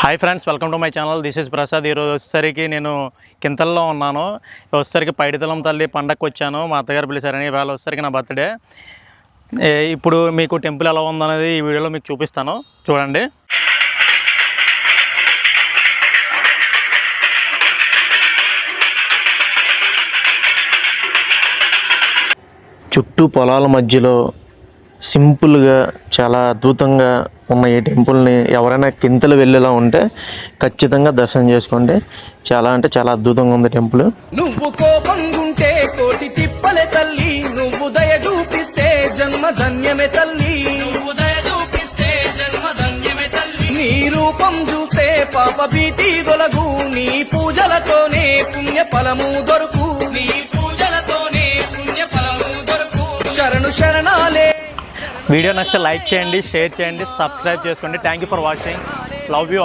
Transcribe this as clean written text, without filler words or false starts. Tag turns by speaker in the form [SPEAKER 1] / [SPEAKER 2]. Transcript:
[SPEAKER 1] Hi friends, welcome to my channel. This is Prasad. ఈరోజు వచ్చేసరికి నేను కింతల్లో ఉన్నాను. వచ్చేసరికి పైడితలం తల్లి పండగకి వచ్చాను. మా అత్తగారు పిలిచారని. ఇవాళ వచ్చేసరికి నా బర్త్డే. ఇప్పుడు మీకు టెంపుల్ ఎలా ఉందనేది ఈ వీడియోలో మీకు చూపిస్తాను, చూడండి. చుట్టూ పొలాల మధ్యలో సింపుల్గా చాలా అద్భుతంగా ఉన్న ఈ టెంపుల్ని ఎవరైనా కింతలు వెళ్ళేలా ఉంటే ఖచ్చితంగా దర్శనం చేసుకోండి. చాలా అంటే చాలా అద్భుతంగా ఉంది టెంపుల్.
[SPEAKER 2] నువ్వు కోపంగుంటే కోటి తిప్పలే తల్లి, నువ్వు దయ చూపిస్తే జన్మ ధన్యమే తల్లి, నువ్వు దయ చూపిస్తే జన్మ ధన్యమే తల్లి. నీ రూపం చూస్తే పాప భీతి దొలగు, నీ పూజలతోనే పుణ్య ఫలము దొరుకు, నీ పూజలతోనే పుణ్య ఫలము దొరుకు. శరణు శరణాలే.
[SPEAKER 1] వీడియో నచ్చితే లైక్ చేయండి, షేర్ చేయండి, సబ్స్క్రైబ్ చేసుకోండి. Thank you for watching. Love you.